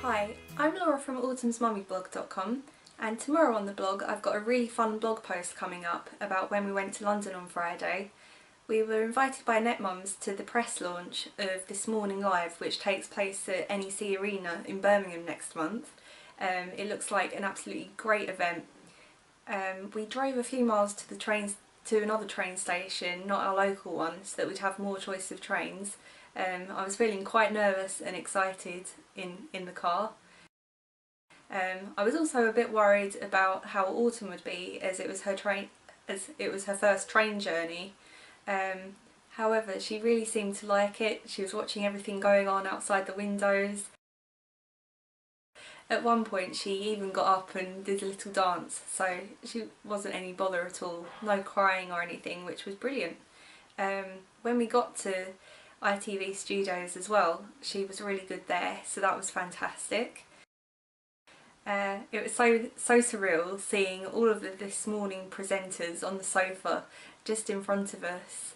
Hi, I'm Laura from autumnsmummyblog.com, and tomorrow on the blog I've got a really fun blog post coming up about when we went to London on Friday. We were invited by NetMums to the press launch of This Morning Live, which takes place at NEC Arena in Birmingham next month. It looks like an absolutely great event. We drove a few miles to another train station, not our local one, so that we'd have more choice of trains. I was feeling quite nervous and excited in the car. I was also a bit worried about how Autumn would be, as it was her first train journey. However, she really seemed to like it. She was watching everything going on outside the windows. At one point she even got up and did a little dance, so she wasn't any bother at all, no crying or anything, which was brilliant. When we got to ITV Studios as well, she was really good there, so that was fantastic. It was so surreal seeing all of the This Morning presenters on the sofa just in front of us.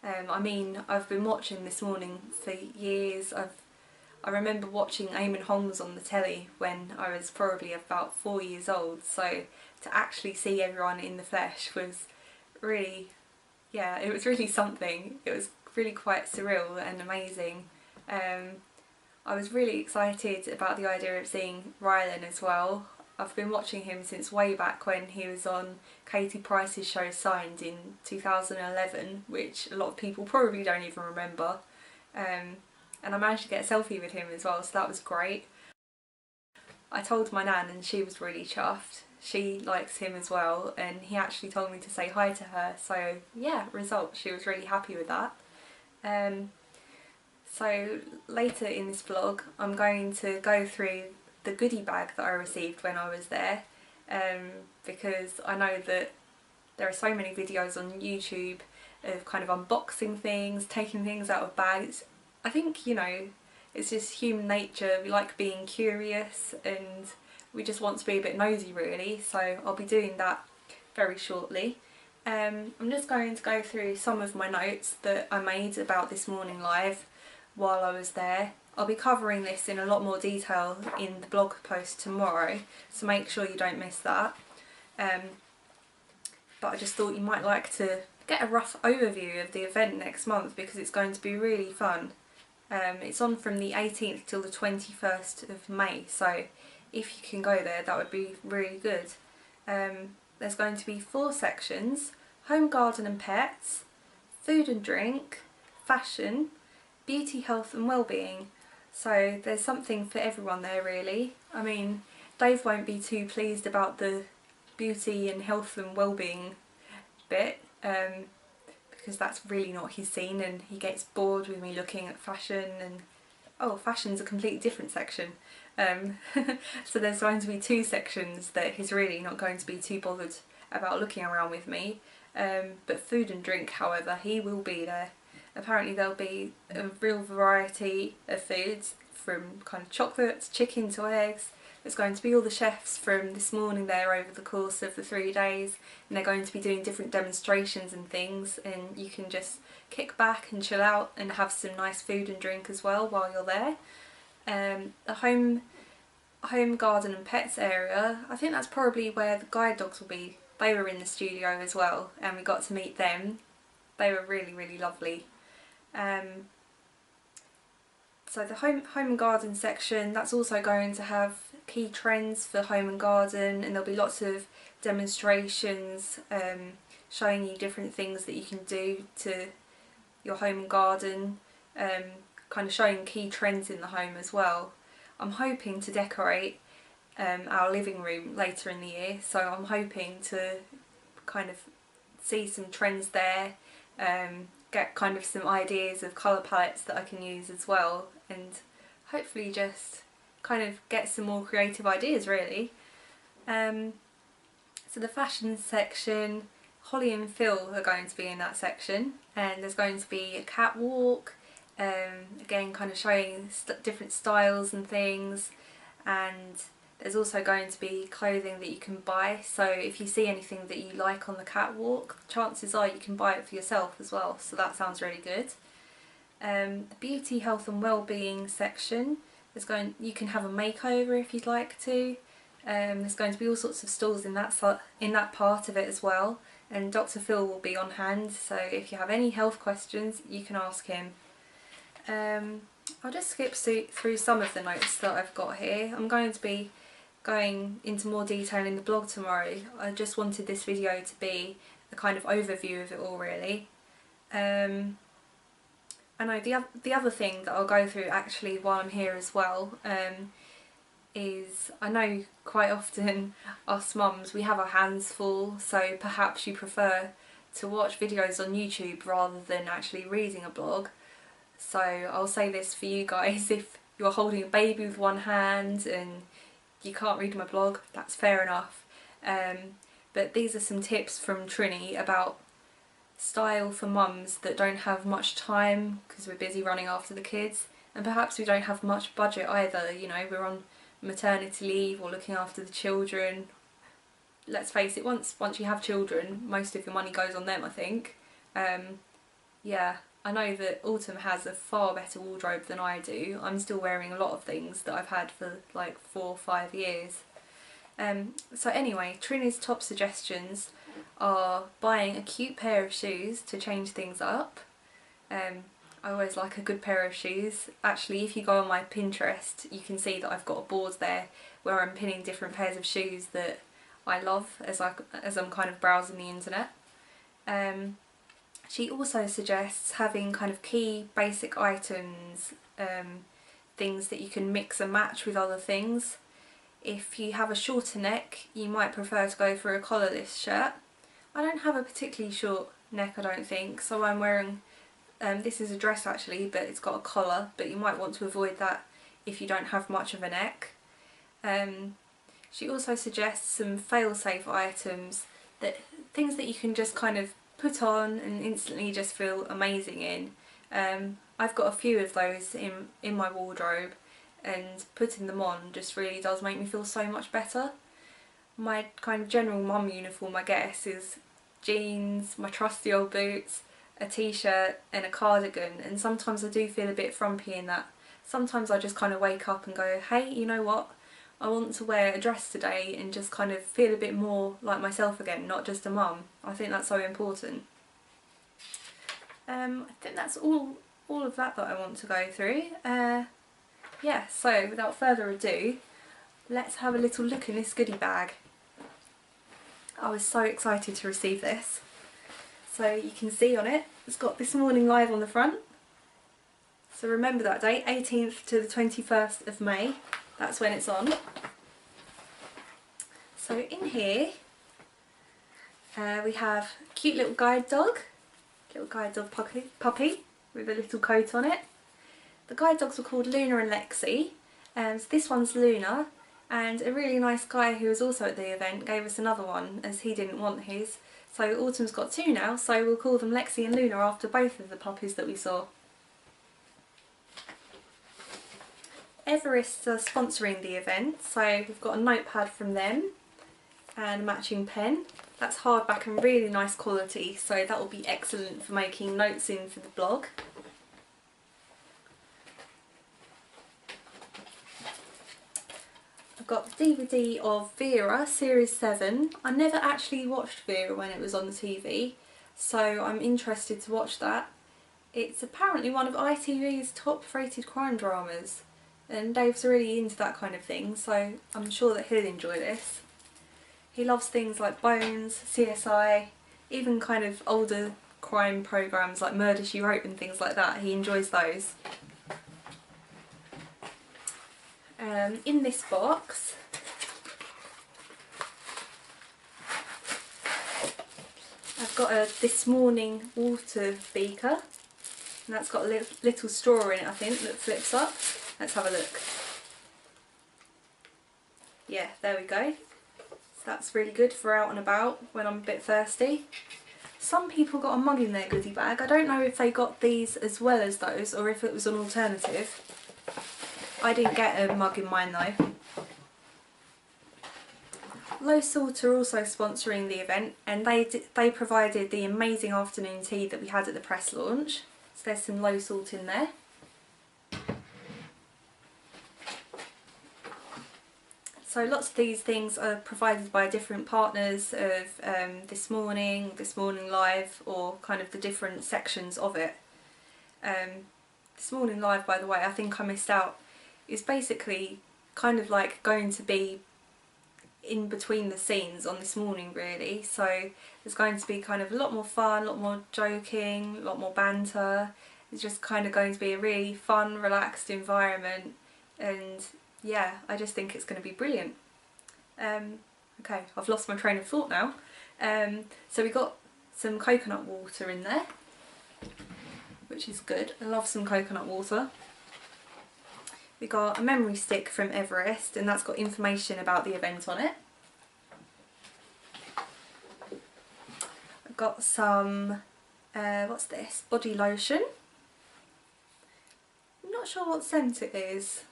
I mean, I've been watching This Morning for years. I remember watching Eamon Holmes on the telly when I was probably about 4 years old, so to actually see everyone in the flesh was really, yeah, it was really something. It was really quite surreal and amazing. I was really excited about the idea of seeing Rylan as well. I've been watching him since way back when he was on Katie Price's show Signed in 2011, which a lot of people probably don't even remember. And I managed to get a selfie with him as well, so that was great. I told my nan and she was really chuffed. She likes him as well, and he actually told me to say hi to her, so yeah, result, she was really happy with that. So later in this vlog I'm going to go through the goodie bag that I received when I was there, because I know that there are so many videos on YouTube of kind of unboxing things, taking things out of bags. I think, you know, it's just human nature, we like being curious and we just want to be a bit nosy really, so I'll be doing that very shortly. I'm just going to go through some of my notes that I made about This Morning Live while I was there. I'll be covering this in a lot more detail in the blog post tomorrow, so make sure you don't miss that. But I just thought you might like to get a rough overview of the event next month because it's going to be really fun. It's on from the 18th till the 21st of May, so if you can go there that would be really good. There's going to be 4 sections: home, garden and pets, food and drink, fashion, beauty, health and well-being. So there's something for everyone there really. I mean, Dave won't be too pleased about the beauty and health and well-being bit, because that's really not his scene and he gets bored with me looking at fashion, and oh, fashion's a completely different section. So there's going to be 2 sections that he's really not going to be too bothered about looking around with me. But food and drink, however, he will be there. Apparently there'll be a real variety of foods, from kind of chocolates, chicken to eggs. There's going to be all the chefs from This Morning there over the course of the 3 days, and they're going to be doing different demonstrations and things, and you can just kick back and chill out and have some nice food and drink as well while you're there. The home, garden and pets area, I think that's probably where the guide dogs will be. They were in the studio as well and we got to meet them. They were really, really lovely. So the home and garden section, that's also going to have key trends for home and garden, and there'll be lots of demonstrations showing you different things that you can do to your home and garden, kind of showing key trends in the home as well. I'm hoping to decorate our living room later in the year, so I'm hoping to kind of see some trends there, get kind of some ideas of colour palettes that I can use as well, and hopefully just kind of get some more creative ideas really. So the fashion section, Holly and Phil are going to be in that section, and there's going to be a catwalk, again kind of showing different styles and things, and there's also going to be clothing that you can buy, so if you see anything that you like on the catwalk, chances are you can buy it for yourself as well, so that sounds really good. The beauty, health and well-being section, You can have a makeover if you'd like to. There's going to be all sorts of stalls in that part of it as well, and Dr. Phil will be on hand, so if you have any health questions you can ask him. I'll just skip through some of the notes that I've got here. I'm going to be going into more detail in the blog tomorrow. I just wanted this video to be a kind of overview of it all, really. I know the other thing that I'll go through actually while I'm here as well is, I know quite often us mums, we have our hands full, so perhaps you prefer to watch videos on YouTube rather than actually reading a blog. So I'll say this for you guys, if you're holding a baby with one hand and you can't read my blog, that's fair enough. But these are some tips from Trini about style for mums that don't have much time because we're busy running after the kids, and perhaps we don't have much budget either, you know, we're on maternity leave or looking after the children. Let's face it, once you have children, most of your money goes on them, I think. Yeah, I know that Autumn has a far better wardrobe than I do. I'm still wearing a lot of things that I've had for like 4 or 5 years. So anyway, Trini's top suggestions are buying a cute pair of shoes to change things up. I always like a good pair of shoes. Actually, if you go on my Pinterest, you can see that I've got a board there where I'm pinning different pairs of shoes that I love as I'm kind of browsing the internet. She also suggests having kind of key basic items, things that you can mix and match with other things. If you have a shorter neck, you might prefer to go for a collarless shirt. I don't have a particularly short neck, I don't think, so I'm wearing, this is a dress actually, but it's got a collar, but you might want to avoid that if you don't have much of a neck. She also suggests some fail-safe items, things that you can just kind of put on and instantly just feel amazing in. I've got a few of those in my wardrobe, and putting them on just really does make me feel so much better. My kind of general mum uniform, I guess, is jeans, my trusty old boots, a t-shirt and a cardigan, and sometimes I do feel a bit frumpy in that. Sometimes I just kind of wake up and go, hey, you know what, I want to wear a dress today and just kind of feel a bit more like myself again, not just a mum. I think that's so important. I think that's all of that I want to go through. Yeah, so without further ado, let's have a little look in this goodie bag. I was so excited to receive this. So you can see on it, it's got This Morning Live on the front. So remember that date, 18th to the 21st of May, that's when it's on. So in here, we have a cute little guide dog puppy with a little coat on it. The guide dogs were called Luna and Lexi, so this one's Luna, and a really nice guy who was also at the event gave us another one as he didn't want his. So Autumn's got 2 now, so we'll call them Lexi and Luna after both of the puppies that we saw. Everest are sponsoring the event, so we've got a notepad from them and a matching pen. That's hardback and really nice quality, so that will be excellent for making notes in for the blog. I've got the DVD of Vera Series 7. I never actually watched Vera when it was on the TV, so I'm interested to watch that. It's apparently one of ITV's top rated crime dramas, and Dave's really into that kind of thing, so I'm sure that he'll enjoy this. He loves things like Bones, CSI, even kind of older crime programmes like Murder, She Wrote and things like that. He enjoys those. In this box I've got a This Morning water beaker, and that's got a little straw in it, I think, that flips up. Let's have a look. Yeah, there we go. So that's really good for out and about when I'm a bit thirsty. Some people got a mug in their goodie bag. I don't know if they got these as well as those or if it was an alternative. I didn't get a mug in mine though. Low Salt are also sponsoring the event, and they provided the amazing afternoon tea that we had at the press launch. So there's some Low Salt in there. So lots of these things are provided by different partners of This Morning Live, or kind of the different sections of it. This Morning Live, by the way, I think I missed out, is basically kind of like going to be in between the scenes on This Morning, really. So there's going to be kind of a lot more fun, a lot more joking, a lot more banter. It's just kind of going to be a really fun, relaxed environment, and yeah, I just think it's going to be brilliant. Okay, I've lost my train of thought now. So we got some coconut water in there, which is good. I love some coconut water. We got a memory stick from Everest, and that's got information about the event on it. I've got some, what's this? Body lotion. I'm not sure what scent it is.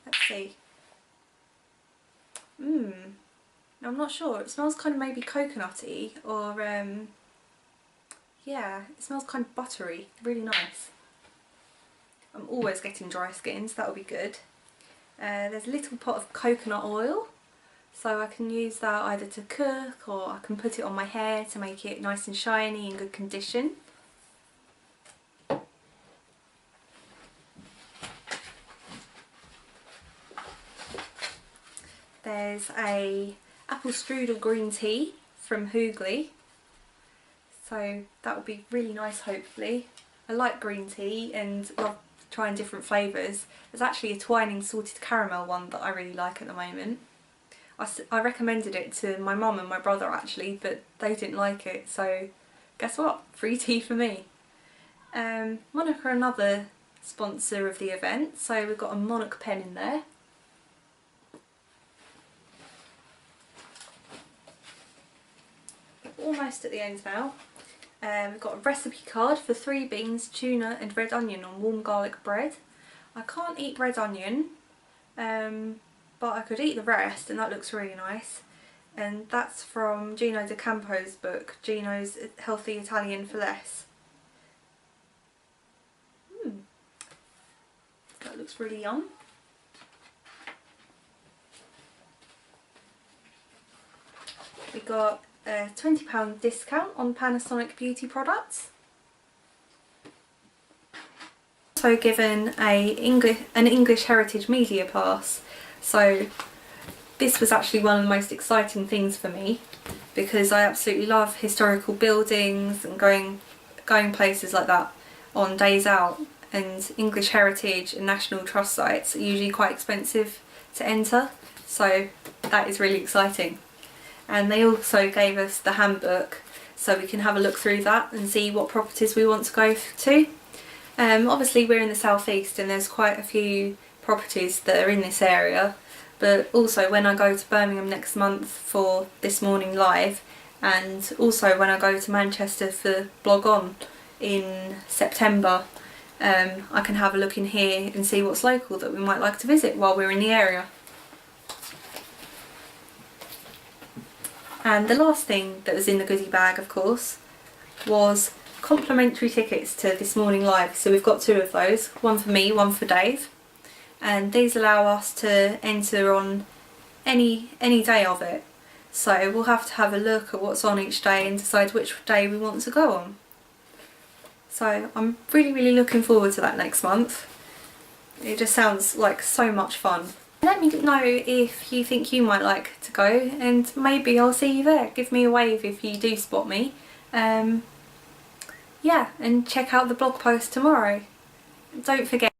Let's see. I'm not sure. It smells kind of maybe coconutty, or yeah, it smells kind of buttery. Really nice. I'm always getting dry skin, so that'll be good. There's a little pot of coconut oil, so I can use that either to cook, or I can put it on my hair to make it nice and shiny and good condition. There's a apple strudel green tea from Goody, so that will be really nice, hopefully. I like green tea and love trying different flavours. There's actually a twining salted caramel one that I really like at the moment. I recommended it to my mum and my brother actually, but they didn't like it, so guess what? Free tea for me. Monarch are another sponsor of the event, so we've got a Monarch pen in there. Almost at the end now. We've got a recipe card for 3 beans, tuna and red onion on warm garlic bread. I can't eat red onion, but I could eat the rest, and that looks really nice. And that's from Gino De Campo's book, Gino's Healthy Italian for Less. That looks really yum. We got a £20 discount on Panasonic beauty products. Also given an English Heritage Media Pass, so this was actually one of the most exciting things for me, because I absolutely love historical buildings and going places like that on days out, and English Heritage and National Trust sites are usually quite expensive to enter, so that is really exciting. And they also gave us the handbook, so we can have a look through that and see what properties we want to go to. Obviously we're in the southeast and there's quite a few properties that are in this area, but also when I go to Birmingham next month for This Morning Live, and also when I go to Manchester for Blog On in September, I can have a look in here and see what's local that we might like to visit while we're in the area. And the last thing that was in the goodie bag, of course, was complimentary tickets to This Morning Live. So we've got 2 of those, one for me, one for Dave. And these allow us to enter on any day of it. So we'll have to have a look at what's on each day and decide which day we want to go on. So I'm really looking forward to that next month. It just sounds like so much fun. Let me know if you think you might like to go, and maybe I'll see you there. Give me a wave if you do spot me. Yeah, and check out the blog post tomorrow. Don't forget